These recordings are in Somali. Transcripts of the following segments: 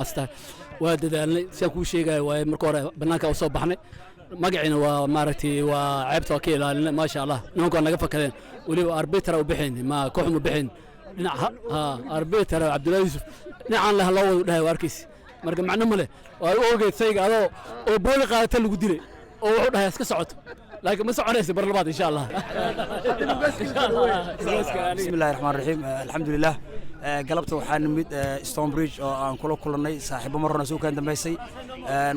asta waa dadaalnay si aan ku sheegay waa markii hore banaanka u soo baxnay magacina waa maaragtay waa ceebta ka ilaalinay ma sha Allah nimanku naga fakadeen waliba arbitra u bixin ma kooxmu bixin dhinaca arbitra Abdullahi Yusuf dhinacan la wada dhahay warkiis marka macna male waa ogeed sayga adoo oo booli qaadata lagu dilay oo wuxuu dhahay iska socoto laakiin ma soconaysa bar labaad insha Allah bismillaahir rahmaanir rahiim alxamdulillah galabta waxaan nimid Stonebridge oo aan kula kulanay saaxiibo marna soo kan dambeysay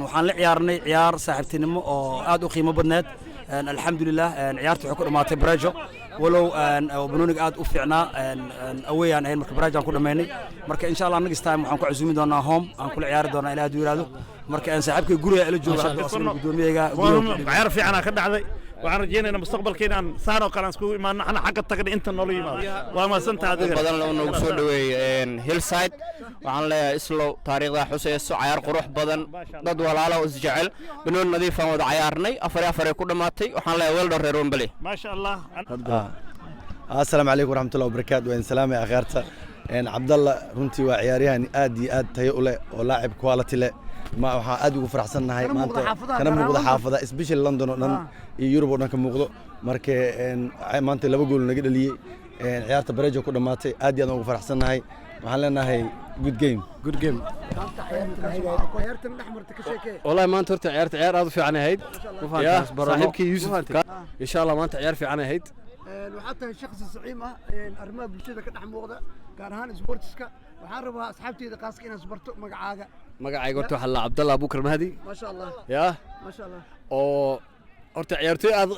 waxaan la ciyaarnay ciyaar saaxiibtinimo oo aad u qiimo badneed alxamdulillah ciyaartu waxay ku dhamaatay Brajo walow banooniga aad u fiicnaa awayaan ahayn marka Brajo aan ku dhameynay marka insha Allah next time waxaan ku casuumi doonaa home aan kula ciyaari doonaa ilaa haduu yiraahdo marka aan saaxiibkay guriga ila joogo gudoomiyaha ciyaar fiican ka dhacday waxaan rajeynaynaa mustaqbalkeena aan saan oo kale aan isku imaano ana xagga tagna inta nolol yimaado waa ma santaa adiga badan loo nagu soo dhaweeyay Hillside waxaan leeyahay islo taariikhda xuseyso ciyaar qurux badan dad walaalo is jecel banoon nadiif ah wada ciyaarnay afar ku dhamaatay waxaan leeyahay weeldo reer Wembley ma sha Allah assalaamu alaykum warahmatullahi wabarakatuh wa salaam ya akharta Abdallah runtii waa ciyaaryahan aad iyo aad tayo u leh oo laacib quality leh ma waxa aad ugu faraxsanahay maanta kana muuqda xaafada especially London oo dhan iyo Europe oo dhan ka muuqdo marka maanta laba gool naga dhaliyay ciyaarta Brajo ku dhamaatay aad iyo aad ugu faraxsanahay waxaan leenahay good game والله ما أنت عيارت عيار هذا في عناهيد يا صاحبك يوسف إن شاء الله ما أنت عيار في عناهيد وحتى الشخص الزعيمة أرمى بالشدة كده حموضة كان هان سبورتسكا وحاربها أصحابتي إذا قاسكين سبورتو مقعاقة قلت حلا عبد الله أبو كرم هذه ما شاء الله يا ما شاء الله أو أنت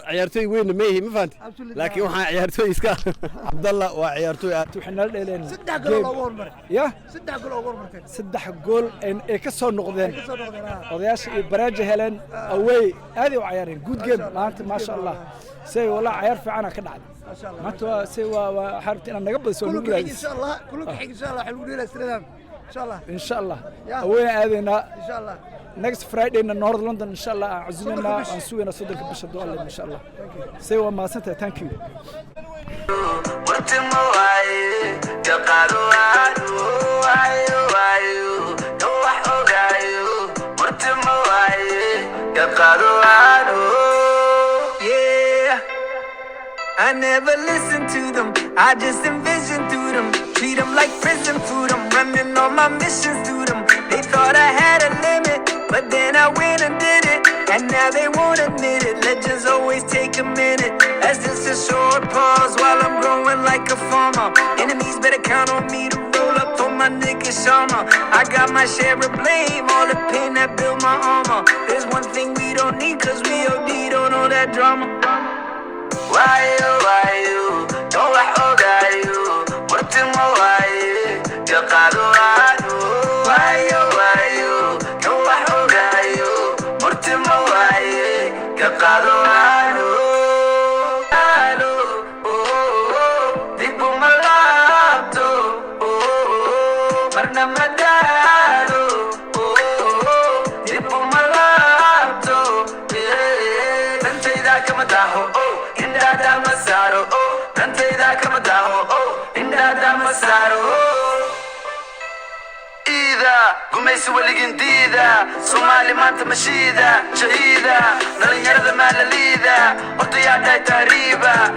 عيارتي وين ما هي ما فهمت لكن وح عيارتي إسكا عبد الله وعيارتي وحنا لين 6 جول أول مرة يا 6 جول أول مرة 6 جول إن كسر نقدين وضياش براجة هلن أوي هذه وعيارين جود جيم ما شاء الله سوي والله عيار في عنا كنعد ما شاء الله ما تو سوى وحرت أنا نقبل سوي كلك إن شاء الله كلك حق إن شاء الله حلو ليلة استلام إن شاء الله إن شاء الله أوي هذه إن شاء الله next Friday in North London إن شاء الله عزمنا نسوينا صدق بش الدول إن شاء الله سوى ما سنت thank you I never listen to them, I just envision through them. Treat them like prison food, I'm running all my missions through them. They thought I had a limit, but then I went and did it. And now they won't admit it, legends always take a minute. That's just a short pause while I'm growing like a farmer. Enemies better count on me to roll up for my nigga Shama. I got my share of blame, all the pain that built my armor. There's one thing we don't need, cause we OD don't know that drama. Why you, don't like you, what you why you, don't like you, what قميس ولقين ديدا صومالي ما انت مشيدا شهيدا نلين يرد مال ليدا وطيات تاريبا